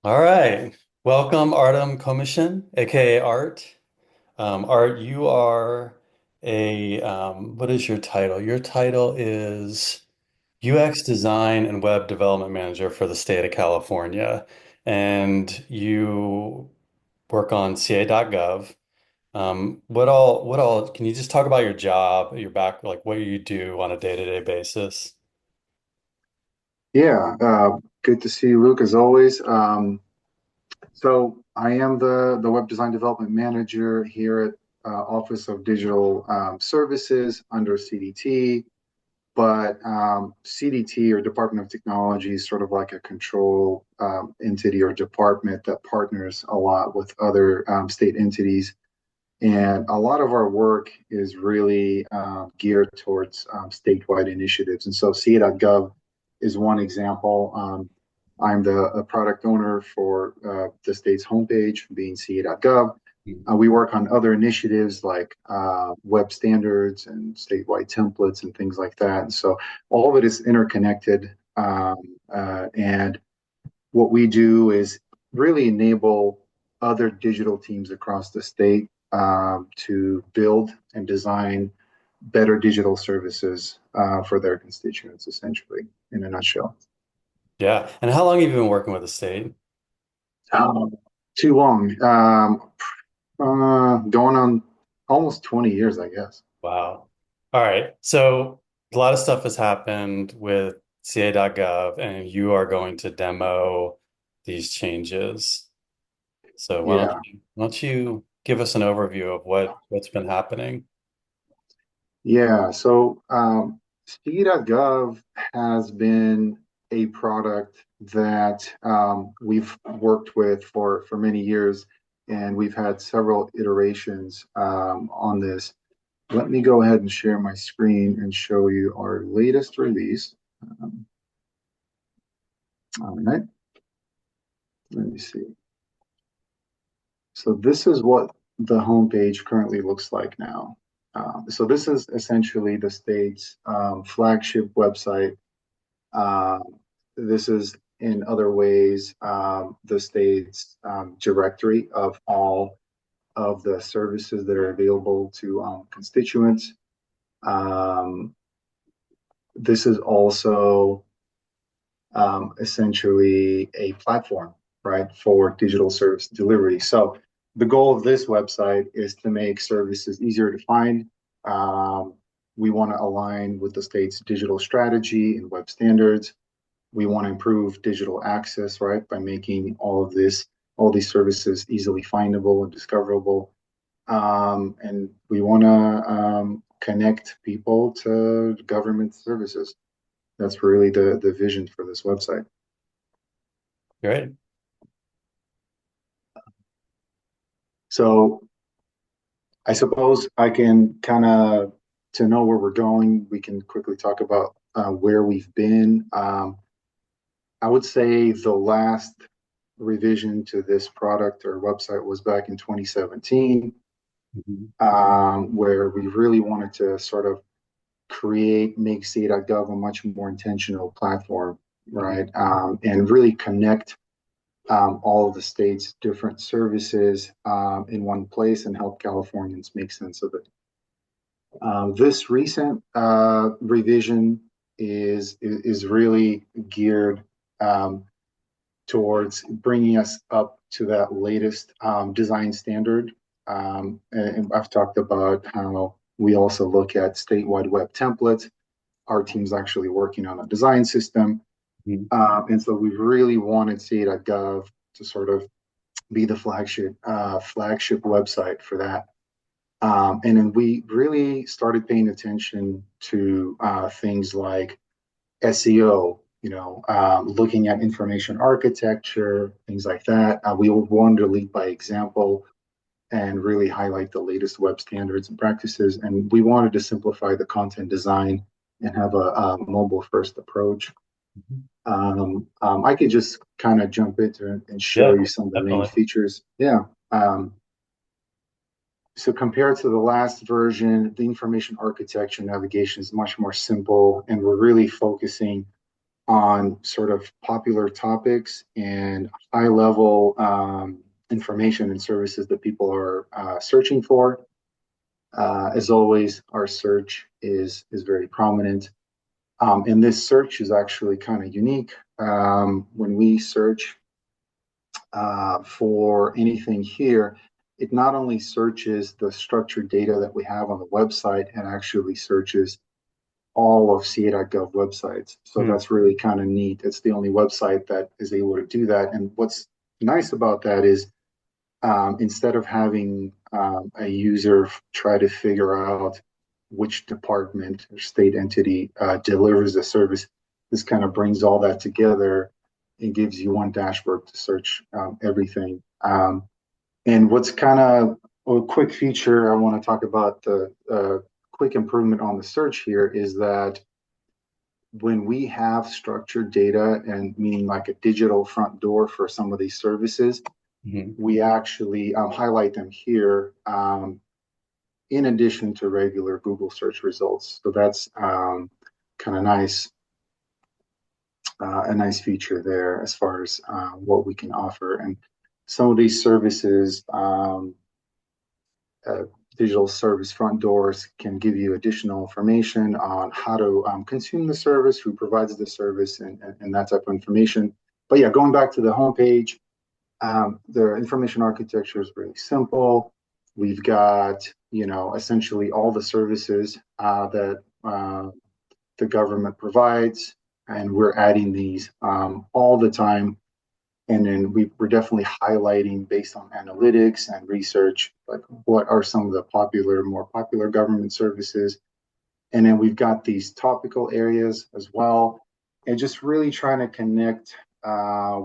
All right. Welcome, Artem Komishin, aka Art. Art, you are what is your title? Your title is UX Design and Web Development Manager for the state of California. And you work on ca.gov. Can you just talk about your job, your back, like what you do on a day-to-day basis? Yeah, good to see you, Luke, as always. So I am the Web Design Development Manager here at Office of Digital Services under CDT. But CDT or Department of Technology is sort of like a control entity or department that partners a lot with other state entities. And a lot of our work is really geared towards statewide initiatives. And so ca.gov is one example. I'm the a product owner for the state's homepage, being ca.gov. We work on other initiatives like web standards and statewide templates and things like that. And so all of it is interconnected. And what we do is really enable other digital teams across the state to build and design better digital services for their constituents, essentially, in a nutshell. Yeah. And how long have you been working with the state? Um, Too long. Going on almost 20 years, I guess. Wow. All right. So a lot of stuff has happened with ca.gov, and you are going to demo these changes. So Yeah. why don't you give us an overview of what's been happening? Yeah. So ca.gov has been a product that we've worked with for many years, and we've had several iterations on this. Let me go ahead and share my screen and show you our latest release. Um, all right, let me see. So this is what the homepage currently looks like now. So this is essentially the state's flagship website. Um, this is in other ways the state's directory of all of the services that are available to constituents. Um, this is also essentially a platform, right, for digital service delivery. So the goal of this website is to make services easier to find. Um, we want to align with the state's digital strategy and web standards. We want to improve digital access, right, by making all these services easily findable and discoverable. And we want to connect people to government services. That's really the vision for this website. Great. So I suppose I can kind of, to know where we're going, we can quickly talk about where we've been. I would say the last revision to this product or website was back in 2017, Mhm. where we really wanted to sort of make ca.gov a much more intentional platform, Mhm. right? And really connect all of the state's different services in one place and help Californians make sense of it. This recent revision is really geared um, towards bringing us up to that latest design standard. And I've talked about how we also look at statewide web templates. Our team's actually working on a design system. Mhm. And so we really wanted ca.gov to sort of be the flagship website for that. And then we really started paying attention to things like SEO, looking at information architecture, things like that. We wanted to lead by example and really highlight the latest web standards and practices. And we wanted to simplify the content design and have a mobile first approach. Mhm. I could just kind of jump into it and show Yeah, you some of the main definitely. features. Yeah. So compared to the last version, the information architecture navigation is much more simple, and we're really focusing on sort of popular topics and high level information and services that people are searching for. As always, our search is very prominent. And this search is actually kind of unique. When we search for anything here, it not only searches the structured data that we have on the website, and actually searches all of ca.gov websites. So Hmm. that's really kind of neat. It's the only website that is able to do that. And what's nice about that is instead of having a user try to figure out which department or state entity delivers the service, this kind of brings all that together and gives you one dashboard to search everything. And what's kind of a quick feature I want to talk about, the quick improvement on the search here, is that when we have structured data, and meaning like a digital front door for some of these services, Mhm. we actually highlight them here in addition to regular Google search results. So that's kind of nice, a nice feature there as far as what we can offer. And some of these services, uh, digital service front doors, can give you additional information on how to consume the service, who provides the service, and that type of information. But yeah, going back to the homepage, the information architecture is really simple. We've got, essentially all the services that the government provides, and we're adding these all the time. And then we're definitely highlighting based on analytics and research, like what are some of the more popular government services. And then we've got these topical areas as well, and just really trying to connect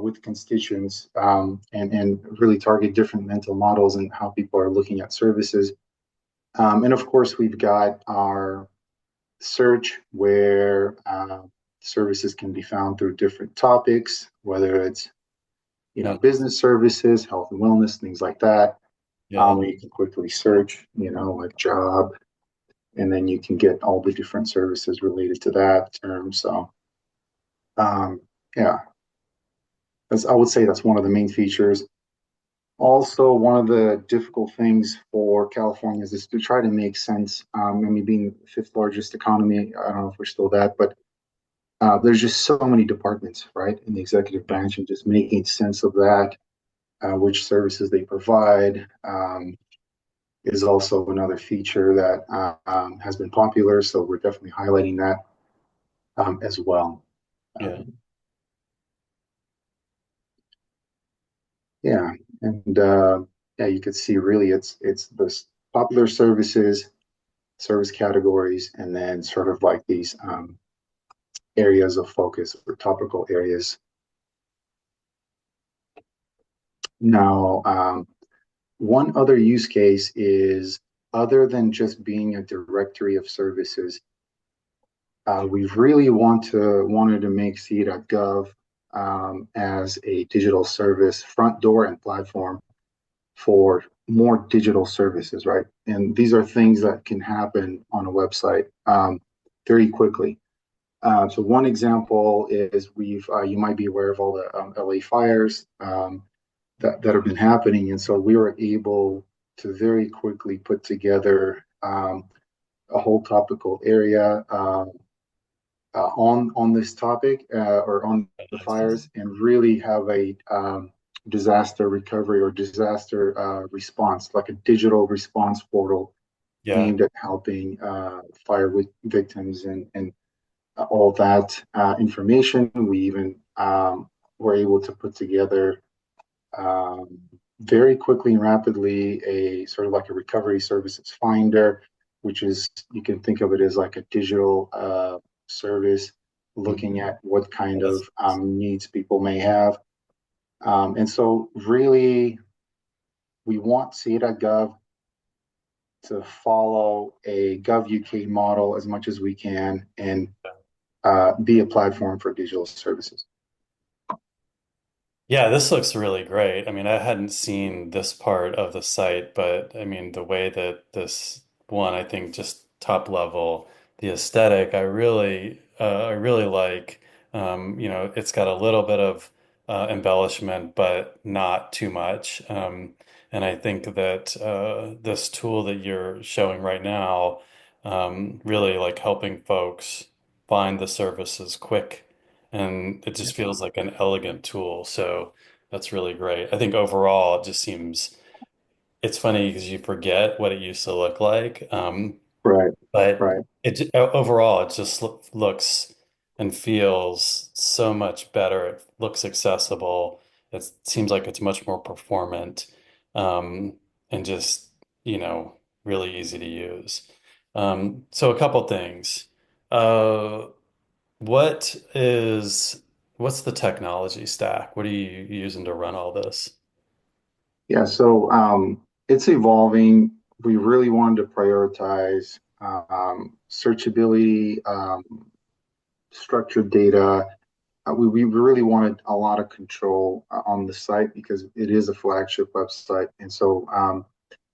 with constituents, and really target different mental models and how people are looking at services. And of course, we've got our search where services can be found through different topics, whether it's Yeah. business services, health and wellness, things like that. Yeah. Where you can quickly search, like job, and then you can get all the different services related to that term. So, um, yeah, I would say that's one of the main features. Also, one of the difficult things for California is to try to make sense. I mean, being the fifth largest economy, I don't know if we're still that, but there's just so many departments, right, in the executive Yeah. branch, and just making sense of that, which services they provide, is also another feature that has been popular. So we're definitely highlighting that as well. Yeah. Um, yeah, and yeah, you could see really it's the popular services, service categories, and then sort of like these areas of focus or topical areas. Now, one other use case is, other than just being a directory of services, we really wanted to make c.gov as a digital service front door and platform for more digital services, right? And these are things that can happen on a website very quickly. So one example is, you might be aware of all the LA fires that have been happening, and so we were able to very quickly put together a whole topical area on this topic, or on the fires, and really have a disaster recovery or disaster response, like a digital response portal Yeah. aimed at helping fire victims, and all that information. We even were able to put together um, very quickly and rapidly a sort of like a recovery services finder, which is, you can think of it as like a digital service looking Mhm. at what kind That's of needs people may have. And so really, we want ca.gov to follow a GovUK model as much as we can, and be a platform for digital services. Yeah, this looks really great. I mean, I hadn't seen this part of the site, but I mean, the way that this one, I think just top level, the aesthetic, I really like. It's got a little bit of embellishment, but not too much. And I think that this tool that you're showing right now, really like helping folks find the services quick, and it just feels like an elegant tool. So that's really great. I think overall, it just seems it's funny because you forget what it used to look like. Right, But right. overall, it just looks and feels so much better. It looks accessible. It seems like it's much more performant, um, and just, really easy to use. So a couple things. Uh, what is what's the technology stack? What are you using to run all this? Yeah, so it's evolving. We really wanted to prioritize searchability, structured data. We really wanted a lot of control on the site because it is a flagship website. And so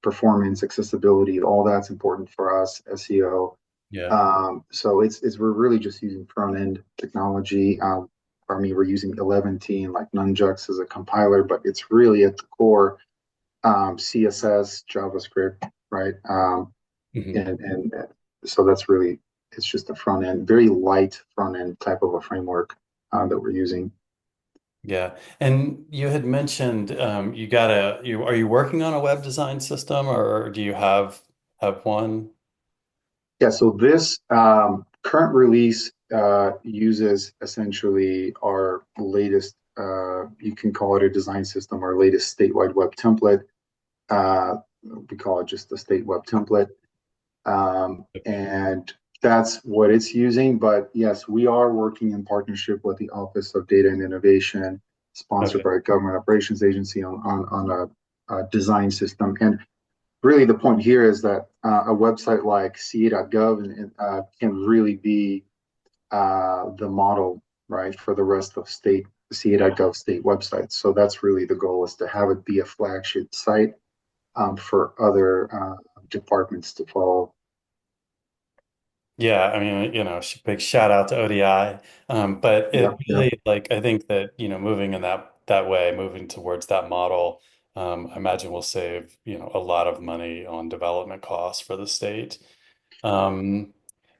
performance, accessibility, all that's important for us, SEO. Yeah. So it's we're really just using front end technology. I mean, we're using 11 like Nunjux as a compiler, but it's really at the core CSS, JavaScript, right? Mhm. And so that's really it's just a front end, very light front end type of a framework that we're using. Yeah. And you had mentioned are you working on a web design system, or do you have one? Yeah, so this current release uses essentially our latest, you can call it a design system, our latest statewide web template. Uh, we call it just the state web template. Okay. And that's what it's using. But yes, we are working in partnership with the Office of Data and Innovation, sponsored Okay. by Government Operations Agency on a design system. And really the point here is that a website like ca.gov can really be the model, right, for the rest of state Yeah. ca.gov state websites. So that's really the goal is to have it be a flagship site for other departments to follow. Yeah, I mean, big shout out to ODI. But Yeah, it yeah, really, like, I think that, moving in that way, moving towards that model, I imagine will save, a lot of money on development costs for the state. Um,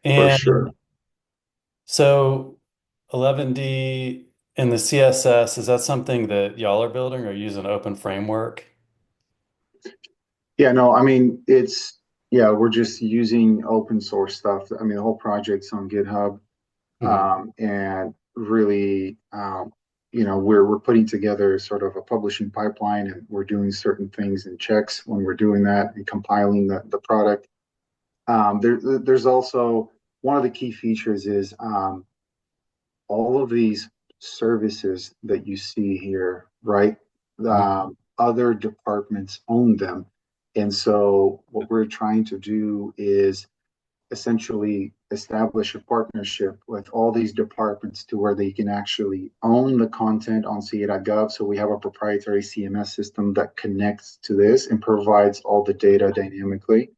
for and sure. so 11D and the CSS, is that something that y'all are building or using open framework? Yeah, no, I mean, yeah, we're just using open source stuff. I mean, the whole project's on GitHub. Hmm. And really, we're putting together sort of a publishing pipeline, and we're doing certain things and checks when we're doing that and compiling the product. There's also one of the key features is all of these services that you see here, right? Other departments own them. And so what we're trying to do is essentially establish a partnership with all these departments to where they can actually own the content on ca.gov. So we have a proprietary CMS system that connects to this and provides all the data dynamically.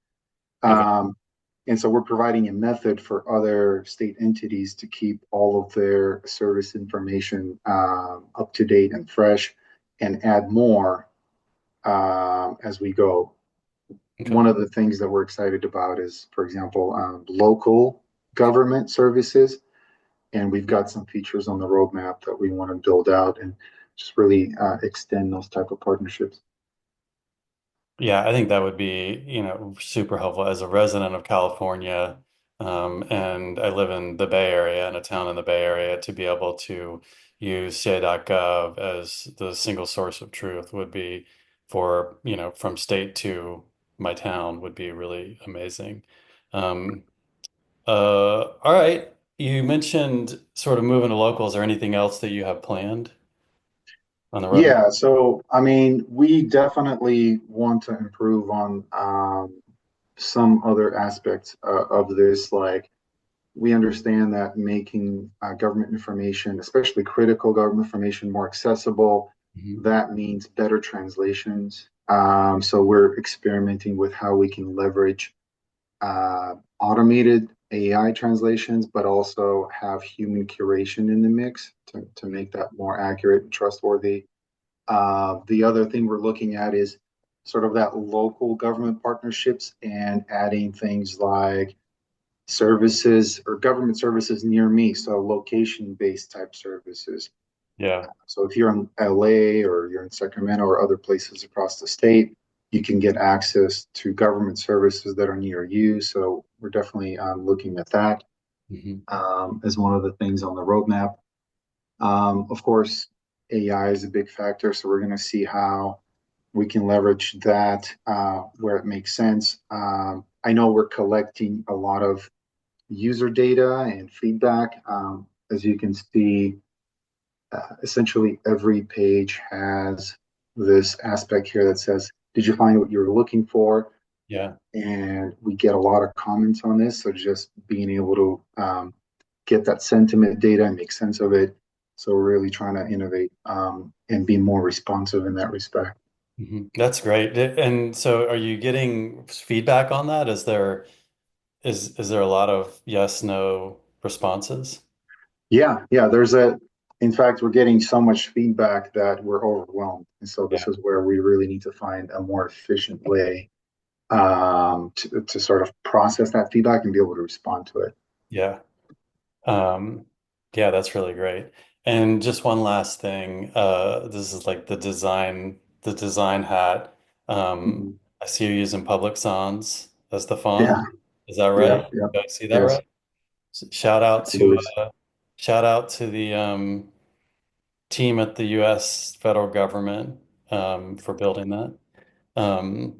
Okay. Um, and so we're providing a method for other state entities to keep all of their service information up to date and fresh and add more as we go. Okay. One of the things that we're excited about is, for example, local government services. And we've got some features on the roadmap that we want to build out and just really extend those type of partnerships. Yeah, I think that would be, super helpful as a resident of California. And I live in the Bay Area, in a town in the Bay Area, to be able to use ca.gov as the single source of truth would be for, from state to my town would be really amazing. Um, all right. You mentioned sort of moving to locals or anything else that you have planned on the roadmap? Yeah, so I mean, we definitely want to improve on some other aspects of this. Like, we understand that making government information, especially critical government information, more accessible, Mhm. that means better translations. So we're experimenting with how we can leverage automated AI translations, but also have human curation in the mix to make that more accurate and trustworthy. The other thing we're looking at is sort of that local government partnerships and adding things like services or government services near me, so location-based type services. Yeah. So if you're in LA or you're in Sacramento or other places across the state, you can get access to government services that are near you. So we're definitely looking at that Hmm. as one of the things on the roadmap. Of course, AI is a big factor, so we're going to see how we can leverage that where it makes sense. I know we're collecting a lot of user data and feedback. As you can see, essentially every page has this aspect here that says, "Did you find what you were looking for?" Yeah. And we get a lot of comments on this. So just being able to get that sentiment data and make sense of it. So we're really trying to innovate and be more responsive in that respect. That's great. And so are you getting feedback on that? Is there a lot of yes, no responses? Yeah. In fact, we're getting so much feedback that we're overwhelmed. And so Yeah. this is where we really need to find a more efficient way to sort of process that feedback and be able to respond to it. Yeah. Um, yeah, that's really great. And just one last thing. This is like the design hat. Um, Mhm. I see you're using Public Sans as the Yeah, font. Is that yeah, right? yeah. Did I see that Yes, right? Shout out it to is the team at the U.S. federal government for building that. Um,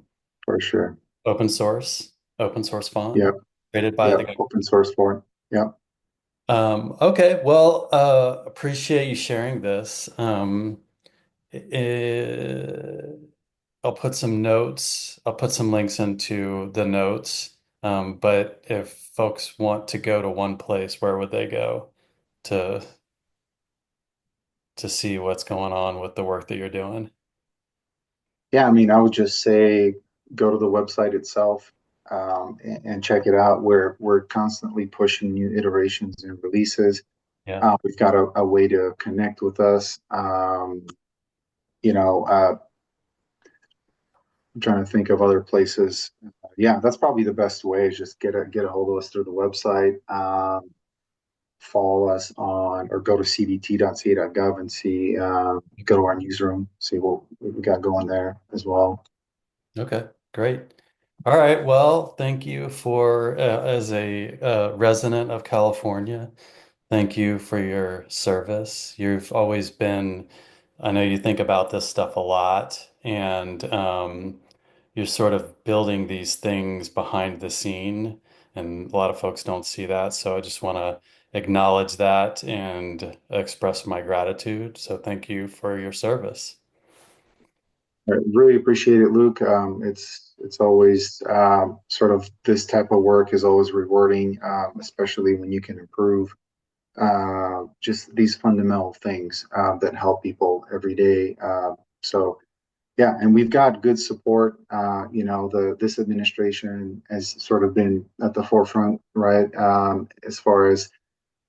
for sure. open source, open source font Yeah, created by yeah. the government. Open source for it. Yeah. Okay, well, appreciate you sharing this. eh, I'll put some notes, I'll put some links into the notes. But if folks want to go to one place, where would they go to see what's going on with the work that you're doing? Yeah, I mean, I would just say go to the website itself and check it out. We're constantly pushing new iterations and releases. Yeah. We've got a way to connect with us. You know, I'm trying to think of other places. Yeah, that's probably the best way is just get a hold of us through the website. Follow us on or go to cdt.ca.gov and see go to our newsroom, see what we got going there as well. Okay, great. All right. Well, thank you for, as a resident of California, thank you for your service. You've always been, I know you think about this stuff a lot, and you're sort of building these things behind the scene, and a lot of folks don't see that. So I just want to acknowledge that and express my gratitude. So thank you for your service. I really appreciate it, Luke. It's always sort of this type of work is always rewarding, especially when you can improve just these fundamental things that help people every day. So yeah, and we've got good support. The this administration has sort of been at the forefront, right? As far as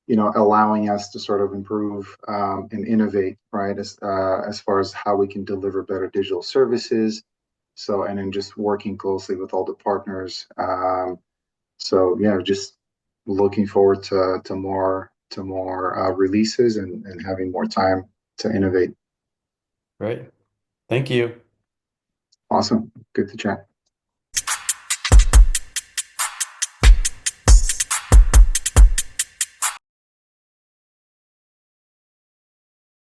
allowing us to sort of improve and innovate, right? As far as how we can deliver better digital services. So, and then just working closely with all the partners. So yeah, just looking forward to more releases and having more time to innovate. Great. Thank you. Awesome. Good to chat.